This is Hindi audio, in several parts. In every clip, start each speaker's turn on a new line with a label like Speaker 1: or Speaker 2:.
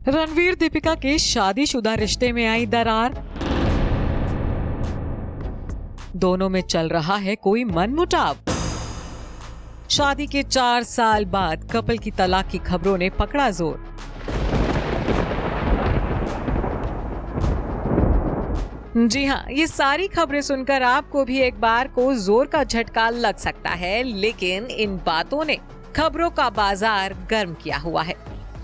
Speaker 1: रणवीर दीपिका के शादीशुदा रिश्ते में आई दरार। दोनों में चल रहा है कोई मनमुटाव। शादी के 4 साल बाद कपल की तलाक की खबरों ने पकड़ा जोर। जी हाँ, ये सारी खबरें सुनकर आपको भी एक बार को जोर का झटका लग सकता है, लेकिन इन बातों ने खबरों का बाजार गर्म किया हुआ है।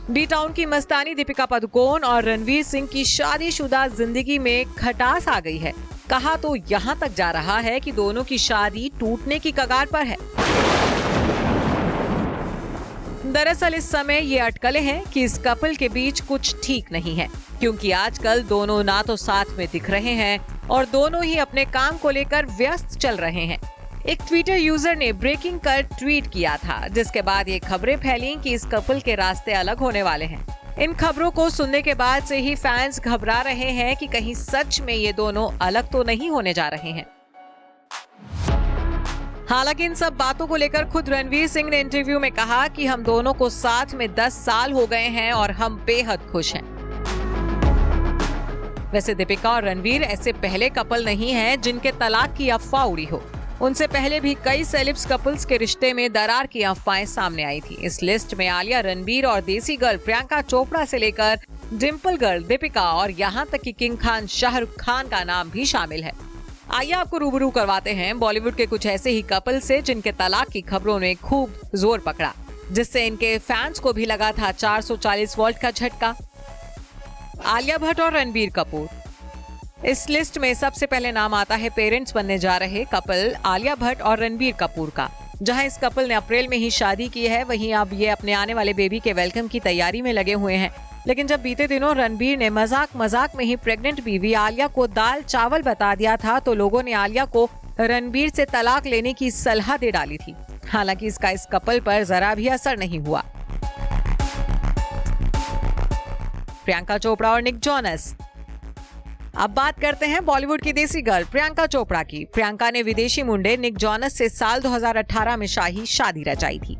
Speaker 1: बी टाउन की मस्तानी दीपिका पादुकोण और रणवीर सिंह की शादीशुदा जिंदगी में खटास आ गई है। कहा तो यहाँ तक जा रहा है कि दोनों की शादी टूटने की कगार पर है। दरअसल इस समय ये अटकलें हैं कि इस कपल के बीच कुछ ठीक नहीं है, क्योंकि आजकल दोनों ना तो साथ में दिख रहे हैं और दोनों ही अपने काम को लेकर व्यस्त चल रहे हैं। एक ट्विटर यूजर ने ब्रेकिंग कर ट्वीट किया था, जिसके बाद ये खबरें फैली कि इस कपल के रास्ते अलग होने वाले हैं। इन खबरों को सुनने के बाद से ही फैंस घबरा रहे हैं कि कहीं सच में ये दोनों अलग तो नहीं होने जा रहे हैं। हालांकि इन सब बातों को लेकर खुद रणवीर सिंह ने इंटरव्यू में कहा कि हम दोनों को साथ में 10 साल हो गए हैं और हम बेहद खुश हैं। वैसे दीपिका और रणवीर ऐसे पहले कपल नहीं हैं जिनके तलाक की अफवाह उड़ी हो। उनसे पहले भी कई सेलिब्स कपल्स के रिश्ते में दरार की अफवाहें सामने आई थी। इस लिस्ट में आलिया, रणबीर और देसी गर्ल प्रियंका चोपड़ा से लेकर डिंपल गर्ल दीपिका और यहाँ तक कि किंग खान शाहरुख खान का नाम भी शामिल है। आइए आपको रूबरू करवाते हैं बॉलीवुड के कुछ ऐसे ही कपल से जिनके तलाक की खबरों ने खूब जोर पकड़ा, जिससे इनके फैंस को भी लगा था 440 वोल्ट का झटका। आलिया भट्ट और रणबीर कपूर। इस लिस्ट में सबसे पहले नाम आता है पेरेंट्स बनने जा रहे कपल आलिया भट्ट और रणबीर कपूर का। जहां इस कपल ने अप्रैल में ही शादी की है, वहीं अब ये अपने आने वाले बेबी के वेलकम की तैयारी में लगे हुए हैं। लेकिन जब बीते दिनों रणबीर ने मजाक में ही प्रेग्नेंट बीवी आलिया को दाल चावल बता दिया था, तो लोगों ने आलिया को रणबीर से तलाक लेने की सलाह दे डाली थी। हालांकि इसका इस कपल पर जरा भी असर नहीं हुआ। प्रियंका चोपड़ा और निक जोनस। अब बात करते हैं बॉलीवुड की देसी गर्ल प्रियंका चोपड़ा की। प्रियंका ने विदेशी मुंडे निक जोनस से साल 2018 में शाही शादी रचाई थी।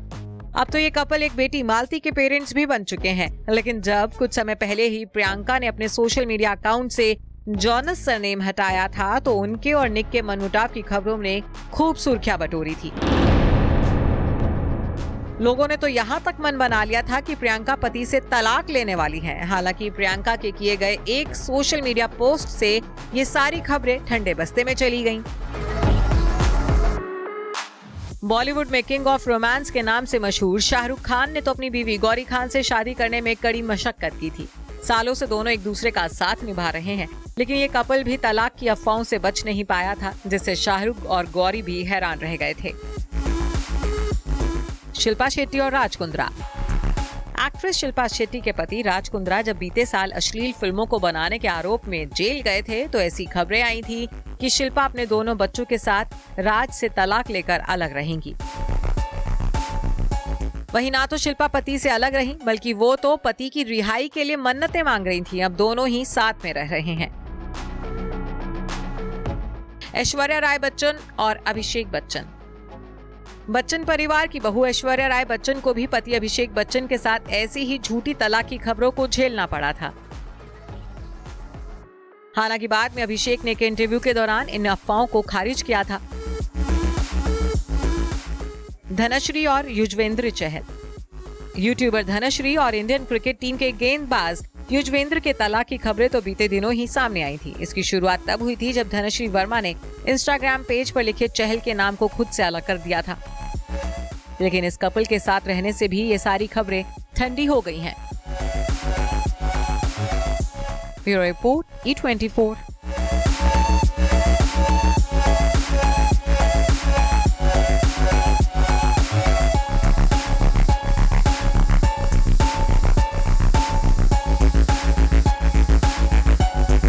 Speaker 1: अब तो ये कपल एक बेटी मालती के पेरेंट्स भी बन चुके हैं। लेकिन जब कुछ समय पहले ही प्रियंका ने अपने सोशल मीडिया अकाउंट से जोनस सरनेम हटाया था, तो उनके और निक के मनमुटाव की खबरों ने खूब सुर्खियां बटोरी थी। लोगों ने तो यहाँ तक मन बना लिया था कि प्रियंका पति से तलाक लेने वाली हैं। हालांकि प्रियंका के किए गए एक सोशल मीडिया पोस्ट से ये सारी खबरें ठंडे बस्ते में चली गईं। बॉलीवुड में किंग ऑफ रोमांस के नाम से मशहूर शाहरुख खान ने तो अपनी बीवी गौरी खान से शादी करने में कड़ी मशक्कत की थी। सालों से दोनों एक दूसरे का साथ निभा रहे हैं, लेकिन ये कपल भी तलाक की अफवाहों से बच नहीं पाया था, जिससे शाहरुख और गौरी भी हैरान रह गए थे। शिल्पा शेट्टी और राज कुंद्रा। एक्ट्रेस शिल्पा शेट्टी के पति राज कुंद्रा जब बीते साल अश्लील फिल्मों को बनाने के आरोप में जेल गए थे, तो ऐसी खबरें आई थी कि शिल्पा अपने दोनों बच्चों के साथ राज से तलाक लेकर अलग रहेंगी। वहीं ना तो शिल्पा पति से अलग रहीं, बल्कि वो तो पति की रिहाई के लिए मन्नतें मांग रही थी। अब दोनों ही साथ में रह रहे हैं। ऐश्वर्या राय बच्चन और अभिषेक बच्चन। बच्चन परिवार की बहू ऐश्वर्या राय बच्चन को भी पति अभिषेक बच्चन के साथ ऐसी ही झूठी तलाक की खबरों को झेलना पड़ा था। हालांकि बाद में अभिषेक ने एक इंटरव्यू के दौरान इन अफवाहों को खारिज किया था। धनश्री और युजवेंद्र चहल। यूट्यूबर धनश्री और इंडियन क्रिकेट टीम के गेंदबाज युजवेंद्र के तलाक की खबरें तो बीते दिनों ही सामने आई थी। इसकी शुरुआत तब हुई थी जब धनश्री वर्मा ने इंस्टाग्राम पेज पर लिखे चहल के नाम को खुद से अलग कर दिया था। लेकिन इस कपल के साथ रहने से भी ये सारी खबरें ठंडी हो गई हैं। Bureau report E24।